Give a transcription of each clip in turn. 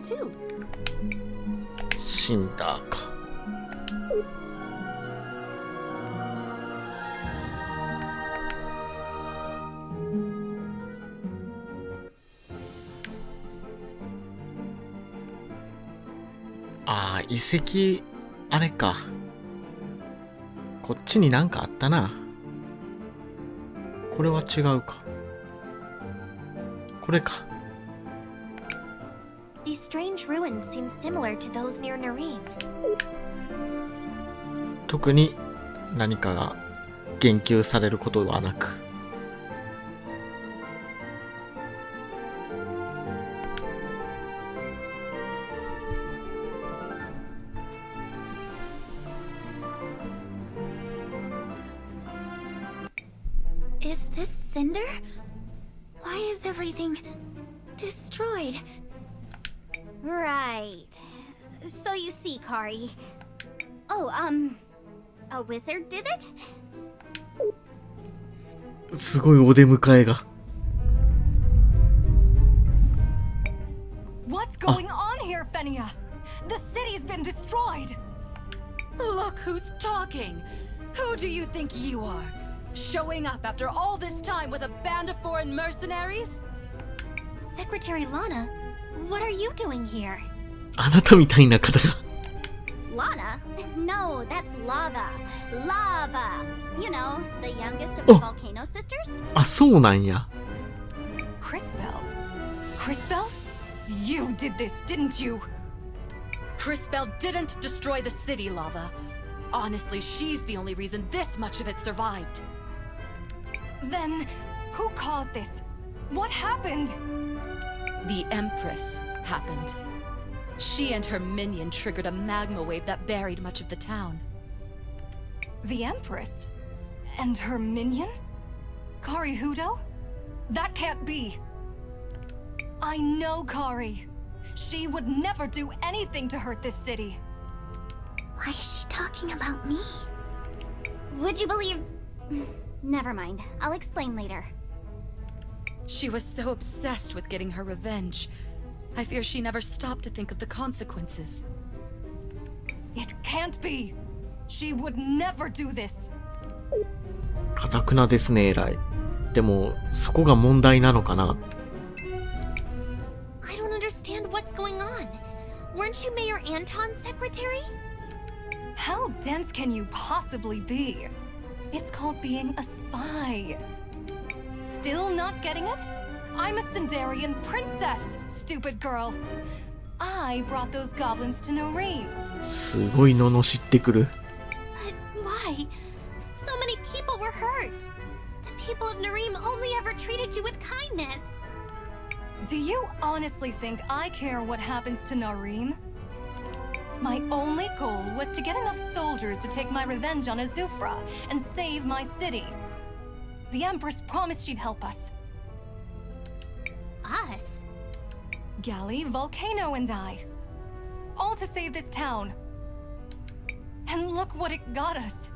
too. シンダーか。ああ、遺跡、あれか。こっちになんかあったな。これは違うか。これか。These strange ruins seem similar to those near Nareem. 特に何かが言及されることはなく。Is this Cinder? Why is everything destroyed? Right. So you see, Kari. Oh, a wizard did it? すごいお出迎えが。What's going on here, Fenia? The city's been destroyed. Look who's talking. Who do you think you are? Showing up after all this time with a band of foreign mercenaries? Secretary Lana, what are you doing here? あなたみたいな方が。Lana? No, that's Lava. Lava! You know, the youngest of the volcano sisters? あ、そうなんや。Crispell? Crispell? You did this, didn't you? Crispell didn't destroy the city, Lava. Honestly, she's the only reason this much of it survived. Then, who caused this? What happened? The Empress happened. She and her minion triggered a magma wave that buried much of the town. The Empress? And her minion? Kari Hudo? That can't be. I know Kari. She would never do anything to hurt this city. Why is she talking about me? Would you believe... Never mind. I'll explain later. She was so obsessed with getting her revenge. I fear she never stopped to think of the consequences. It can't be. She would never do this. かたくなですね、偉い。でも、そこが問題なのかな。I don't understand what's going on. Weren't you Mayor Anton's secretary? How dense can you possibly be? It's called being a spy. Still not getting it? I'm a Sindarian princess, stupid girl. I brought those goblins to Nareem. すごい罵ってくる。But why? So many people were hurt. The people of Nareem only ever treated you with kindness. Do you honestly think I care what happens to Nareem? My only goal was to get enough soldiers to take my revenge on Azufra and save my city. The Empress promised she'd help us. Us? Galley, Volcano, and I. All to save this town. And look what it got us.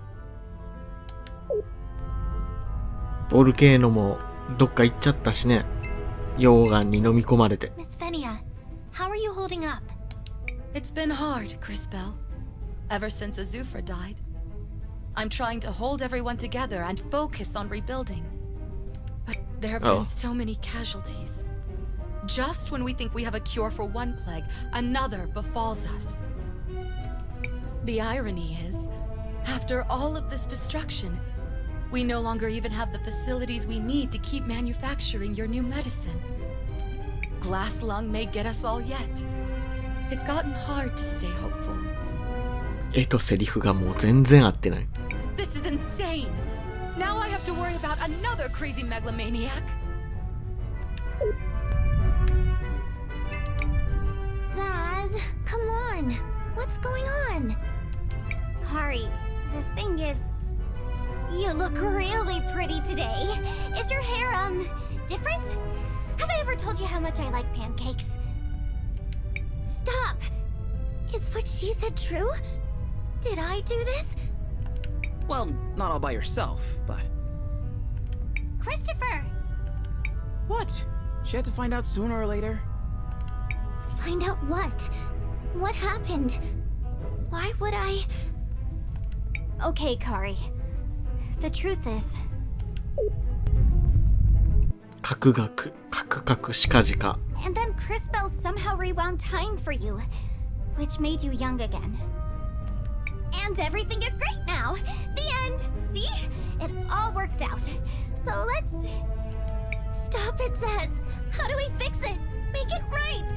ボルケーノもどっか行っちゃったしね。溶岩に飲み込まれて。Miss Fenia, how are you holding up? It's been hard, Crispell. Ever since Azufra died. I'm trying to hold everyone together and focus on rebuilding. But there have been so many casualties. Just when we think we have a cure for one plague, another befalls us. The irony is, after all of this destruction, we no longer even have the facilities we need to keep manufacturing your new medicine. Glass lung may get us all yet. It's gotten hard to stay hopeful. 絵とセリフがもう全然合ってない。This is insane! Now I have to worry about another crazy megalomaniac! Zaz, come on. What's going on? Kari, the thing is... You look really pretty today. Is your hair, different? Have I ever told you how much I like pancakes? Stop! Is what she said true? Did I do this? Well, not all by yourself, but... Christopher! What? She had to find out sooner or later? Find out what? What happened? Why would I... Okay, Kari. The truth is... カクガク、カクカクしかじか。 And then Cris Tales somehow rewound time for you, which made you young again. And everything is great now! The end! See? It all worked out. So let's... Stop, it says! How do we fix it? Make it right!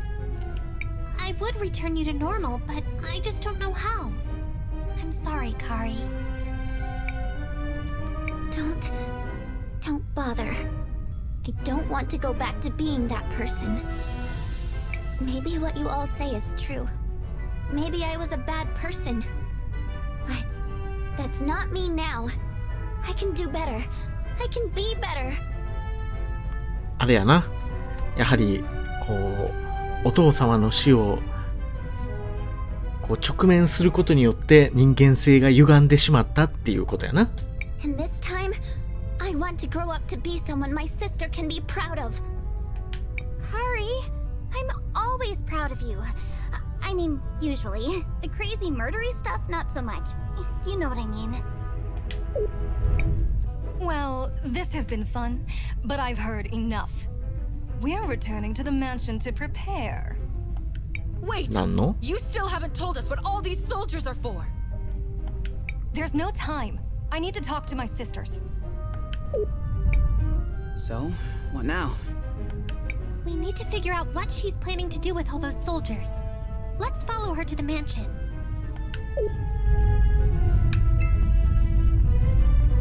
I would return you to normal, but I just don't know how. I'm sorry, Kari. Don't bother. I don't want to go back to being that person. Maybe what you all say is true. Maybe I was a bad person. But that's not me now. I can do better. I can be better. あれやな。やはり、こう、お父様の死を、こう直面することによって人間性が歪んでしまったっていうことやな。And this time, I want to grow up to be someone my sister can be proud of. Kari, I'm always proud of you. I mean, usually. The crazy murdery stuff, not so much. You know what I mean. Well, this has been fun, but I've heard enough. We're returning to the mansion to prepare. Wait! なんの？ You still haven't told us what all these soldiers are for! There's no time. I need to talk to my sisters. So, what now? We need to figure out what she's planning to do with all those soldiers. Let's follow her to the mansion.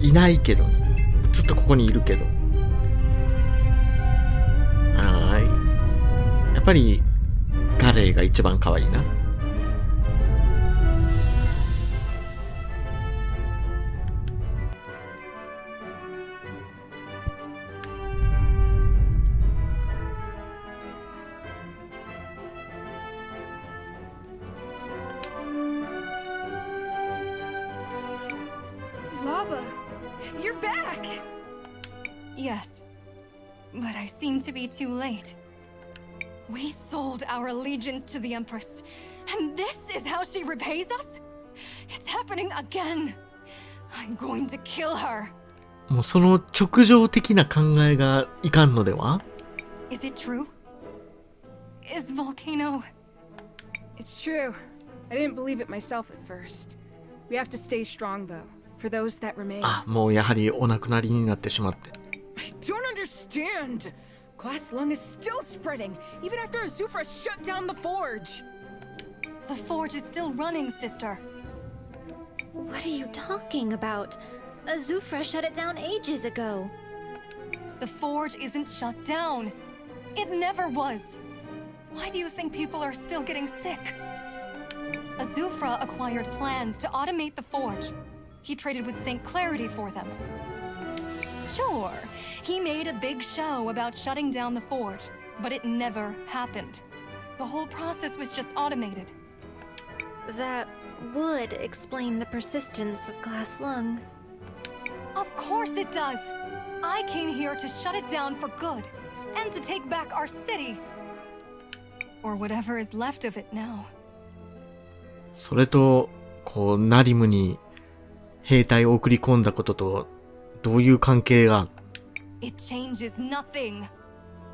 いないけど、ずっとここにいるけど。はい。やっぱりガレーが一番可愛いな。Lava, you're back! Yes, but I seem to be too late. We sold our allegiance to the Empress, and this is how she repays us? It's happening again. I'm going to kill her. もうその直情的な考えがいかんのでは？ Is it true? Is Volcano... It's true. I didn't believe it myself at first. We have to stay strong, though, for those that remain. あ、もうやはりお亡くなりになってしまって。I don't understand! Glass lung is still spreading, even after Azufra shut down the forge! The forge is still running, sister. What are you talking about? Azufra shut it down ages ago. The forge isn't shut down. It never was. Why do you think people are still getting sick? Azufra acquired plans to automate the forge. He traded with St. Clarity for them. Sure, he made a big show about shutting down the forge, but it never happened. The whole process was just automated. That would explain the persistence of Glass Lung. Of course it does! I came here to shut it down for good, and to take back our city. Or whatever is left of it now. それと、こう、ナリムに兵隊を送り込んだことと、どういう関係が？ It changes nothing.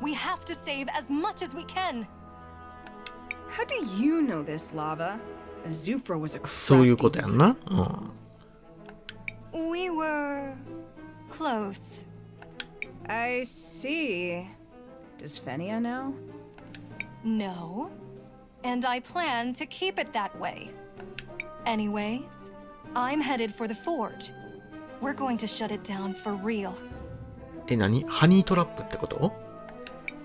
We have to save as much as we can. How do you know this, Lava? Azufra was a そういうことや crafty んな。うん。 We were... close. I see. Does Fenia know? No. And I plan to keep it that way. Anyways, I'm headed for the forge. We're going to shut it down for real. え、何？ハニートラップってこと？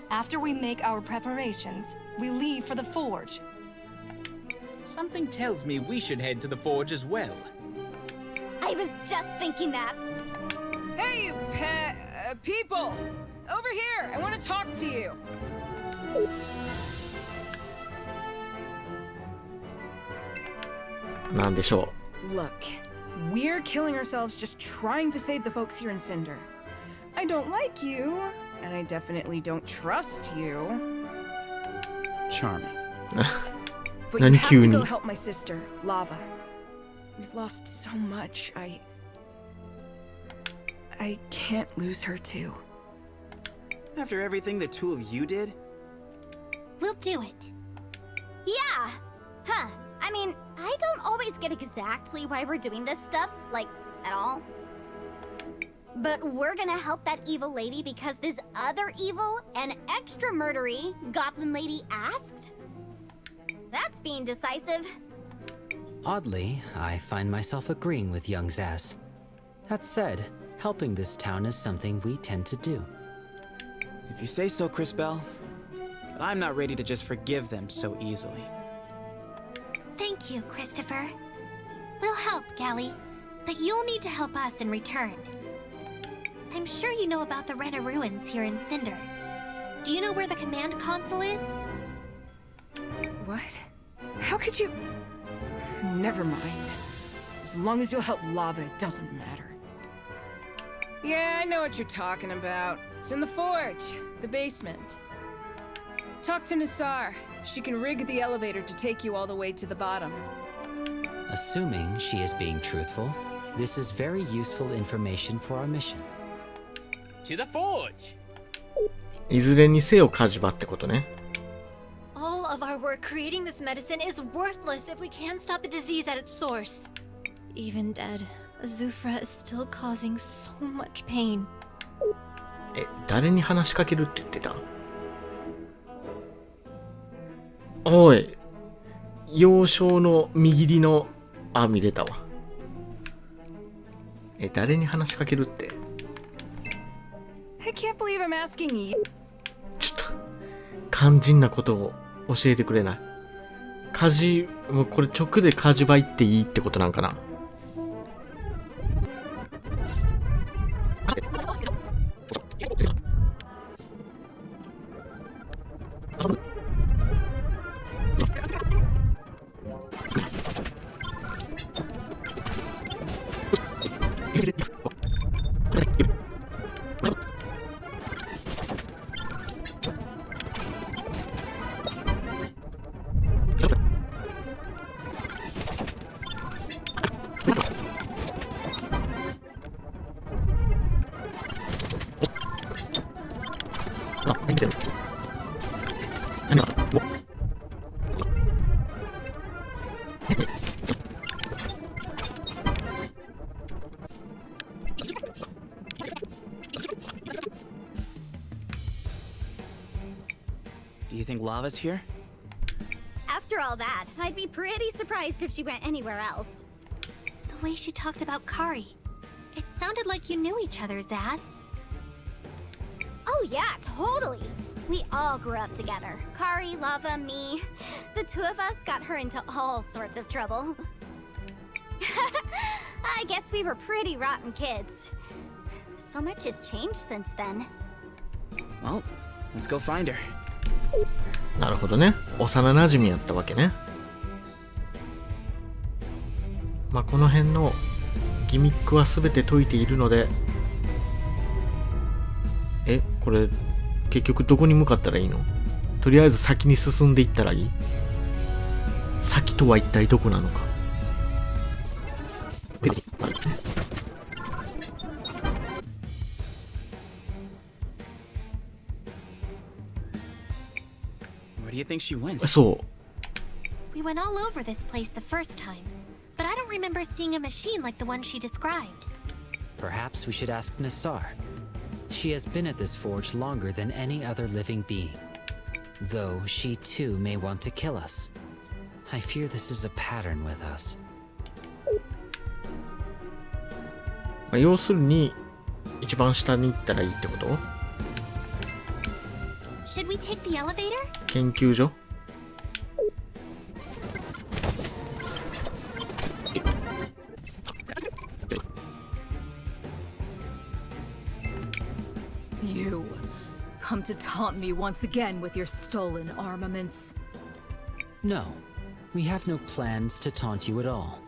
After we make our preparations, we leave for the forge. Something tells me we should head to the forge as well. I was just thinking that. Hey, you people! Over here! I want to talk to you! なんでしょ Look, we're killing ourselves just trying to save the folks here in Cinder. I don't like you, and I definitely don't trust you. Charming. But you have to go help my sister, Lava. We've lost so much. I can't lose her too. After everything the two of you did? We'll do it. Yeah. Huh. I mean, I don't always get exactly why we're doing this stuff, like, at all. But we're gonna help that evil lady because this other evil and extra murdery goblin lady asked? That's being decisive. Oddly, I find myself agreeing with young Zaz. That said, helping this town is something we tend to do. If you say so, Cris Bell. I'm not ready to just forgive them so easily. Thank you, Christopher. We'll help, Gally, but you'll need to help us in return. I'm sure you know about the Rena ruins here in Cinder. Do you know where the command console is? What? How could you... Never mind. As long as you'll help Lava, it doesn't matter. Yeah, I know what you're talking about. It's in the forge, the basement. Talk to Nassar. She can rig the elevator to take you all the way to the bottom. Assuming she is being truthful, this is very useful information for our mission. To the forge! いずれにせよ火事場ってことね。All of our work creating this medicine is worthless if we can't stop the disease at its source. Even dead, Azufra is still causing so much pain. 誰に話しかけるって言ってた？おい、幼少の右利の、見れたわ。誰に話しかけるって？ I can't believe I'm asking you. ちょっと、肝心なことを教えてくれない。もうこれ直で火事場行っていいってことなんかな？Do you think Lava's here? After all that, I'd be pretty surprised if she went anywhere else. The way she talked about Kari, it sounded like you knew each other, Zaz. Oh yeah, totally. We all grew up together. Kari, Lava, me. The two of us got her into all sorts of trouble. I guess we were pretty rotten kids. So much has changed since then. Well, let's go find her. なるほどね。幼馴染やったわけね。まあこの辺のギミックは全て解いているので、これ結局どこに向かったらいいの？とりあえず先に進んでいったらいい？先とは一体どこなのか。Where do you think she went? そう。We went all over this place the first time, but I don't remember seeing a machine like the one she described. Perhaps we should ask Nassar. She has been at this forge longer than any other living being. Though she too may want to kill us. I fear this is a pattern with us. まあ要するに一番下に行ったらいいってこと？ Should we take the elevator? 研究所？ You come to taunt me once again with your stolen armaments. No, we have no plans to taunt you at all.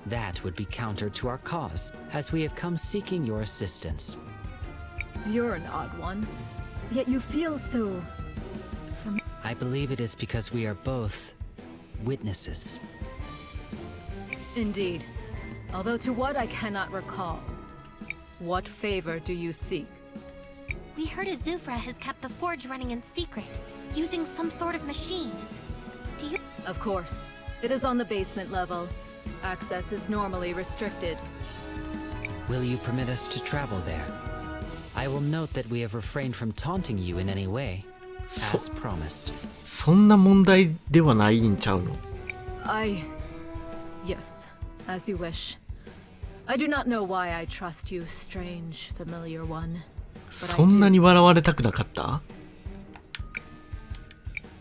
That would be counter to our cause, as we have come seeking your assistance. You're an odd one, yet you feel so... I believe it is because we are both witnesses. Indeed. Although to what I cannot recall. What favor do you seek? We heard Azufra has kept the forge running in secret, using some sort of machine. Do you... Of course. It is on the basement level. Access is normally restricted. Will you permit us to travel there? I will note that we have refrained from taunting you in any way, as promised. そんな問題ではないんちゃうの？ Yes, as you wish. I do not know why I trust you, strange, familiar one. そんなに笑われたくなかった？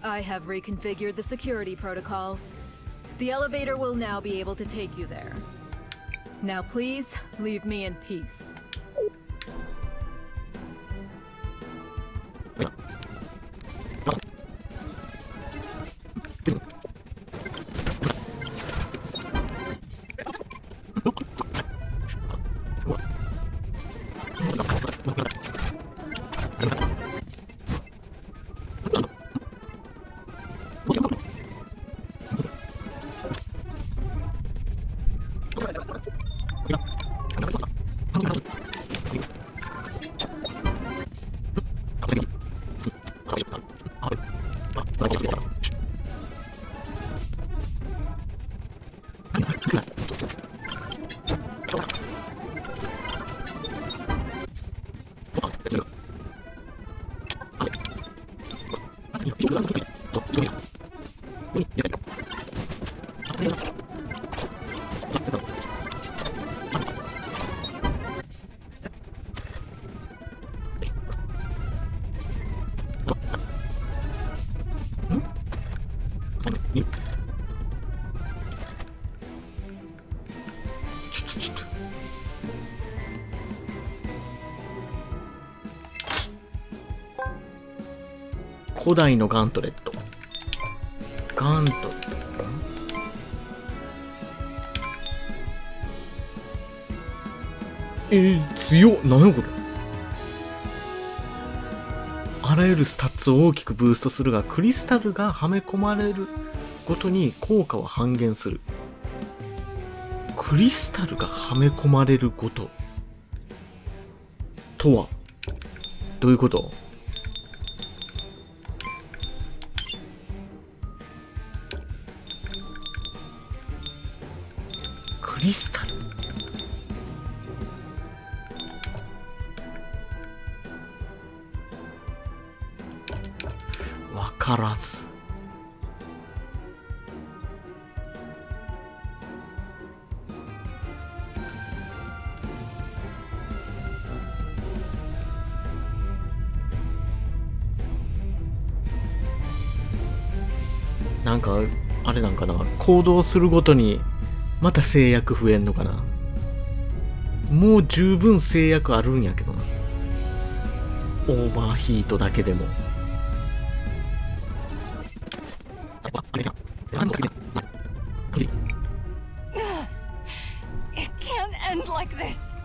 I have reconfigured the security protocols. The elevator will now be able to take you there. Now please, leave me in peace.古代のガントレット。ガントレット。強っ。何やこれ。あらゆるスタッツを大きくブーストするが、クリスタルがはめ込まれるごとに効果は半減する。クリスタルがはめ込まれるごととはどういうこと？クリスタル。わからず。なんかあれなんかな、行動するごとにまた制約増えんのかな。もう十分制約あるんやけどな、オーバーヒートだけでも。It can't end like this.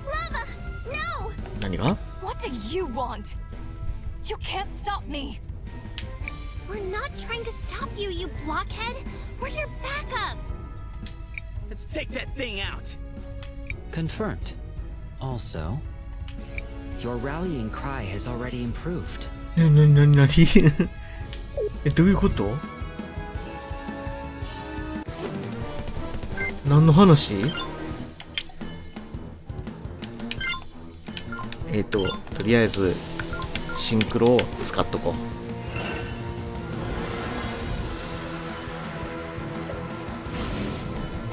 Lava! No! 何が？ What do you want? You can't stop me. We're not trying to stop you, you blockhead! We're your backup! Let's take that thing out. Confirmed. Also, your rallying cry has already improved. 何どういうこと？何の話？とりあえずシンクロを使っとこう。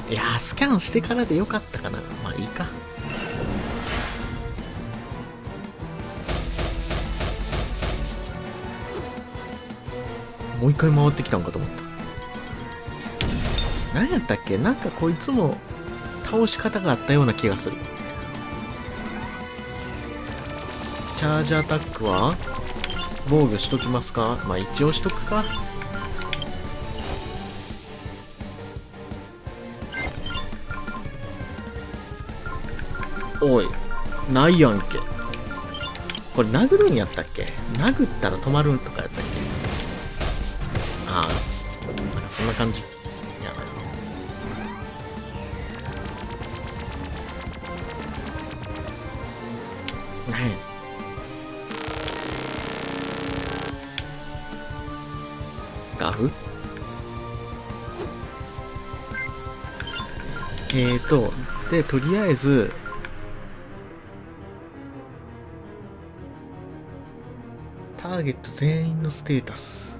いやー、スキャンしてからでよかったかな。まあいいか。もう一回回ってきたんかと思った。何やったっけ？なんかこいつも倒し方があったような気がする。チャージアタックは防御しときますか？まあ一応しとくか。おい、ないやんけ。これ殴るんやったっけ？殴ったら止まるとかやったっけ？ああ、なんかそんな感じやな。ねえ。ガフ？で、とりあえず、ターゲット全員のステータス。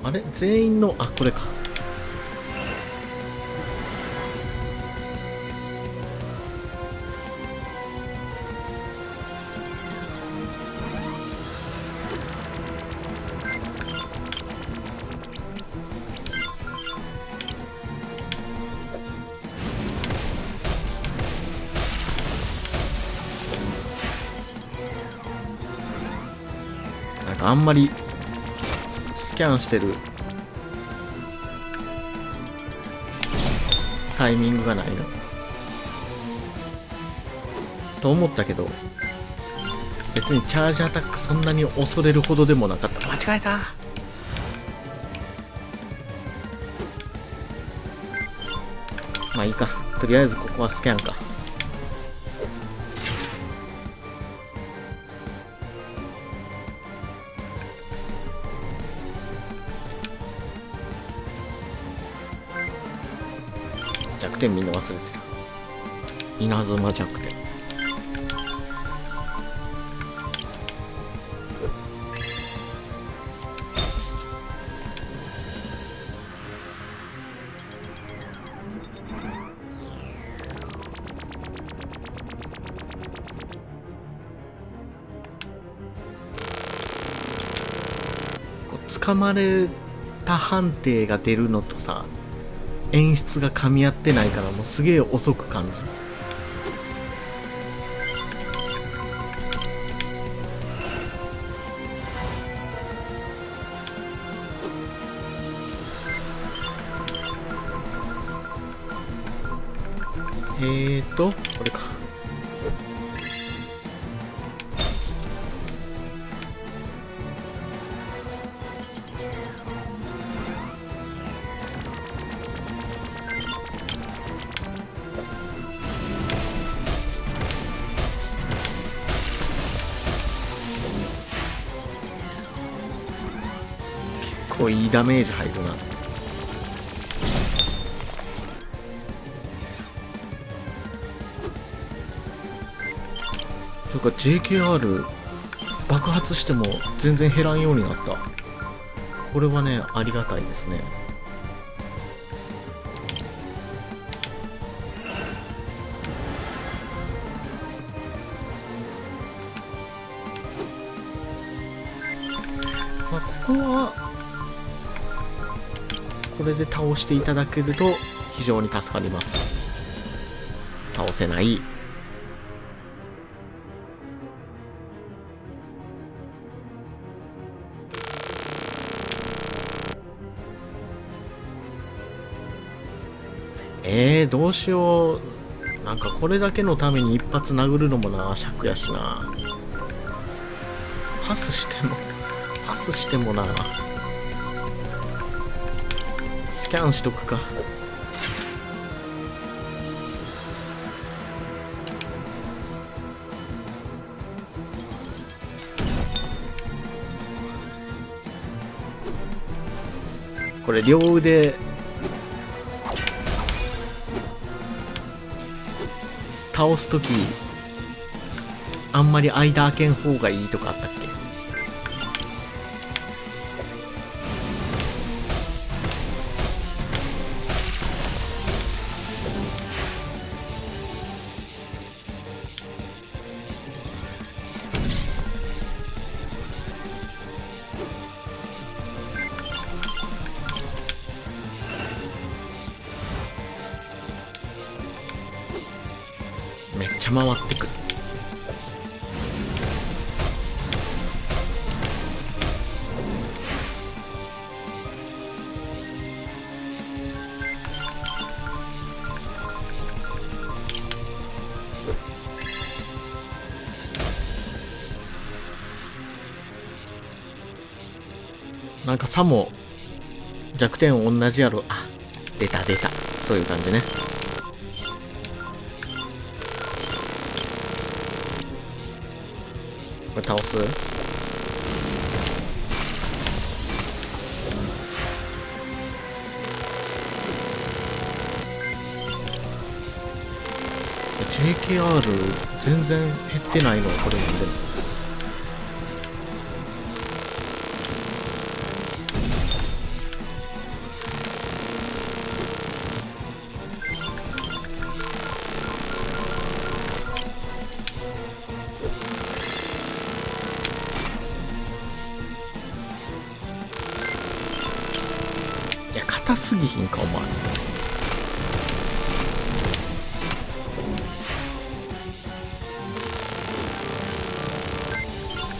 あれ全員の、あ、これか。なんかあんまりスキャンしてるタイミングがないなと思ったけど、別にチャージアタックそんなに恐れるほどでもなかった。間違えた。まあいいか、とりあえずここはスキャンか。弱点みんな忘れてた。稲妻弱点。掴まれた判定が出るのとさ、演出が噛み合ってないからもうすげえ遅く感じる。これか。結構いいダメージ入るな。というか JKR 爆発しても全然減らんようになった。これはね、ありがたいですね。まあ、ここはこれで倒していただけると非常に助かります。倒せない。どうしよう。なんかこれだけのために一発殴るのもな、尺やしな。パスしてもな。スキャンしとくか。これ両腕倒すときあんまり間開けん方がいいとかあったっけ？めっちゃ回ってくる。なんか差も弱点同じやろ。あ、出た。そういう感じね。これ倒す？JKR 全然減ってないのはこれなんで。いや、硬すぎひんかお前。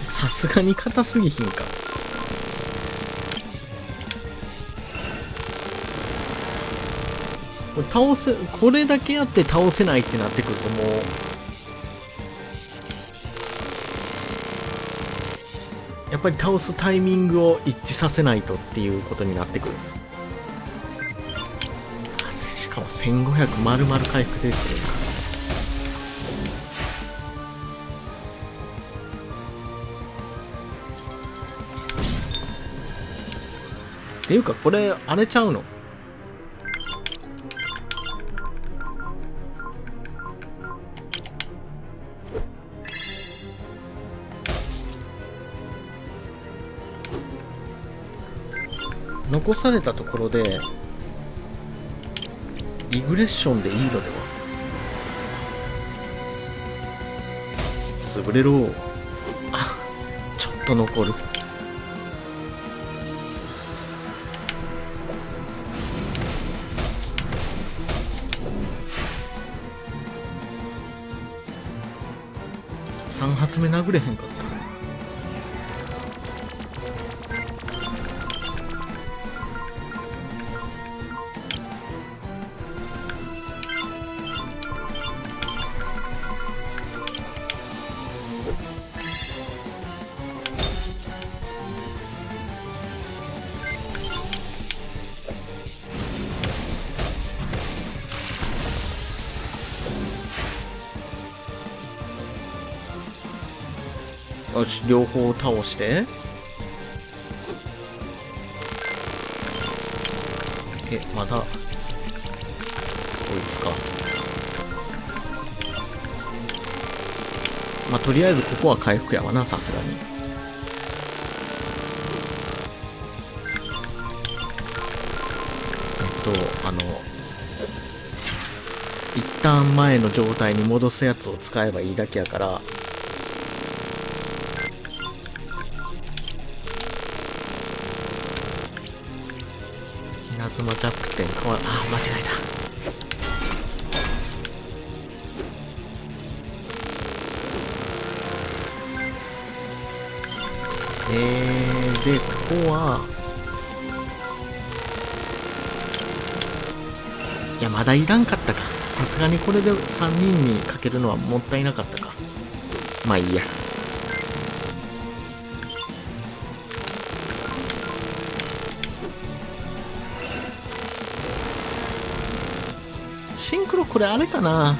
さすがに硬すぎひんか。これだけやって倒せないってなってくるともうやっぱり倒すタイミングを一致させないとっていうことになってくる。しかも1500丸々回復できてる。っていうかこれあれちゃうの？残されたところでリグレッションでいいのでは？潰れろ。あ、ちょっと残る。3発目殴れへんかった。よし、両方倒して。まだこいつか。まあとりあえずここは回復やわな、さすがに。一旦前の状態に戻すやつを使えばいいだけやから。稲妻弱点変わる。あ、間違えた。で、ここは、いや、まだいらんかったか。さすがにこれで3人にかけるのはもったいなかったか。まあいいや。シンクロこれあれかな。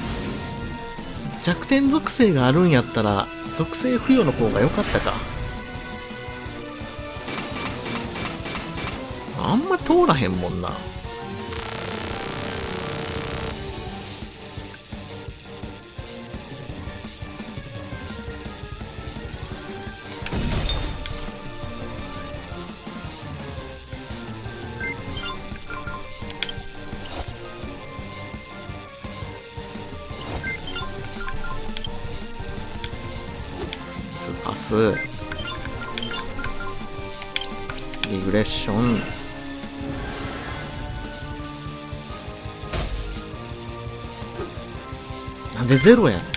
弱点属性があるんやったら属性付与の方が良かったか。あんま通らへんもんな。パスリグレッション。なんでゼロやねん。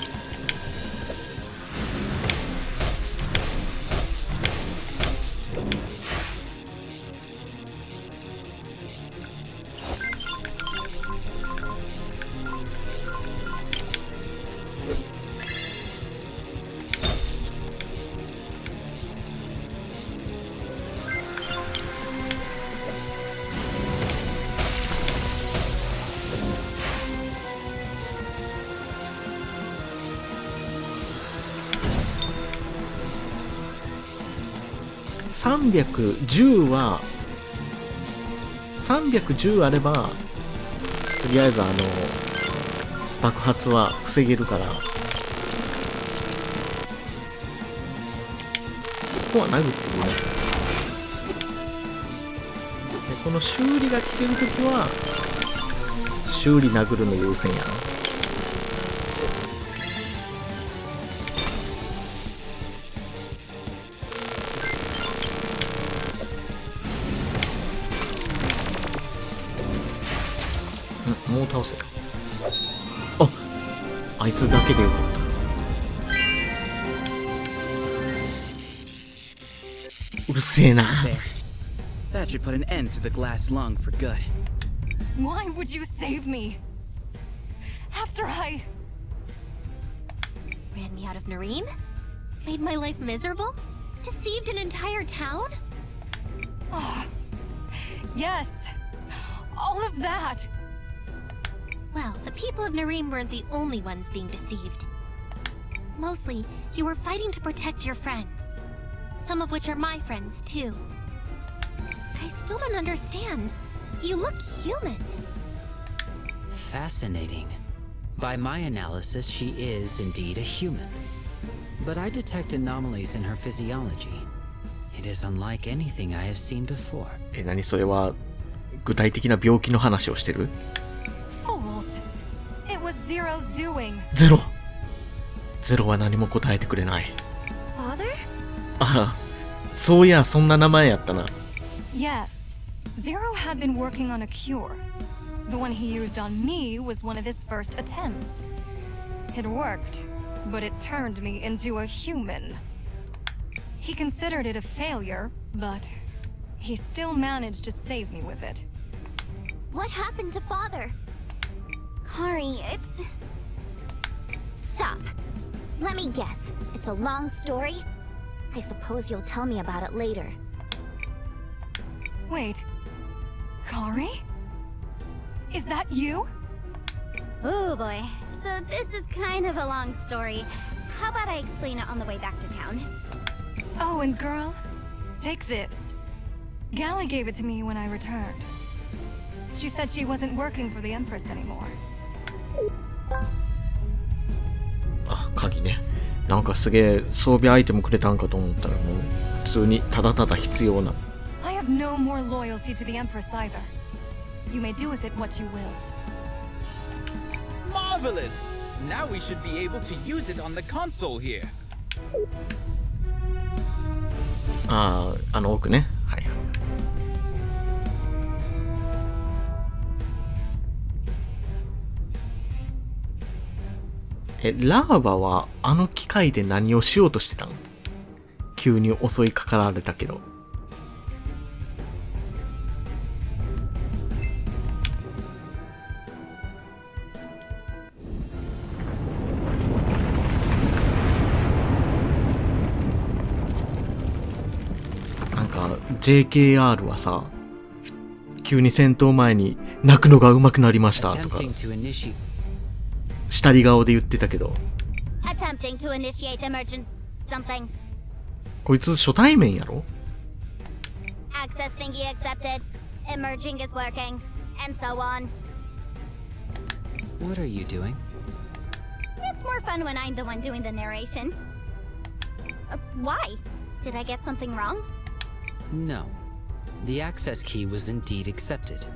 310は310あればとりあえず爆発は防げるから、ここは殴ってみよう。でこの修理が来てるときは修理殴るの優先やな。もう倒せた。あいつだけでよかった。うるせえな。 That should put an end to the glass lung for good. Why would you save me? After I... Ran me out of Nareem? Made my life miserable? Deceived an entire town? Oh, yes. All of that. Well, the people of Nareem weren't the only ones being deceived. Mostly, you were fighting to protect your friends. Some of which are my friends, too. I still don't understand. You look human. Fascinating. By my analysis, she is indeed a human. But I detect anomalies in her physiology. It is unlike anything I have seen before. 何それは具体的な病気の話をしてる？ Fools. It was Zero's doing. ゼロは何も答えてくれない。 Father? あら、そういやそんな名前やったな。 Yes. Zero had been working on a cure. The one he used on me was one of his first attempts. It worked, but it turned me into a human. He considered it a failure, but he still managed to save me with it. What happened to Father? Kari, it's... Stop. Let me guess. It's a long story? I suppose you'll tell me about it later. Wait. Kari? Is that you? Oh boy. So this is kind of a long story. How about I explain it on the way back to town? Oh, and girl, take this. Gala gave it to me when I returned. She said she wasn't working for the Empress anymore. あ、鍵ね。なんかすげえ装備アイテムくれたんかと思ったらもう普通にただただ必要な。I have no more loyalty to the Empress either. You may do with it what you will. Marvelous! Now we should be able to use it on the console here. ああ、奥ね。はいはい。ラーバはあの機械で何をしようとしてたん？急に襲いかかられたけど。なんか JKR はさ、急に戦闘前に泣くのが上手くなりましたとか。下り顔で言ってたけど、 Attempting to initiate emergence something. こいつ初対面やろ？ Access thingy accepted. Emerging is working. And so on. What are you doing? It's more fun when I'm the one doing the narration. Why? Did I get something wrong? No. The access key was indeed accepted,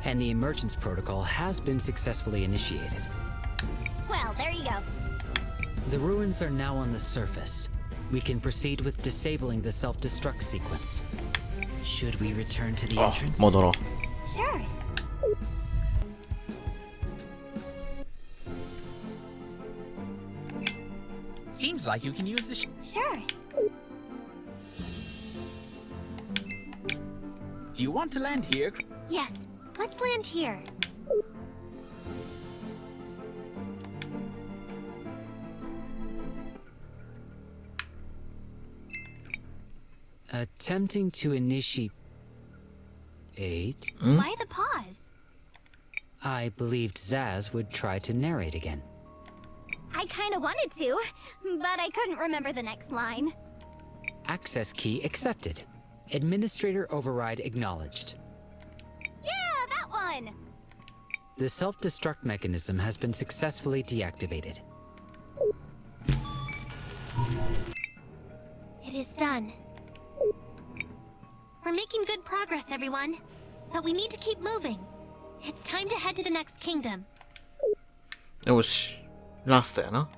and the emergence protocol has been successfully initiated. Well, there you go. The ruins are now on the surface. We can proceed with disabling the self-destruct sequence. Should we return to the entrance? 戻ろう。 Sure. Seems like you can use this. Sure. Do you want to land here? Yes. Let's land here. Attempting to initiate... Why the pause? I believed Zaz would try to narrate again. I kinda wanted to, but I couldn't remember the next line. Access key accepted. Administrator override acknowledged. Yeah, that one! The self-destruct mechanism has been successfully deactivated. It is done. We're making good progress, everyone. But we need to keep moving. It's time to head to the next kingdom. よし、ラストやな。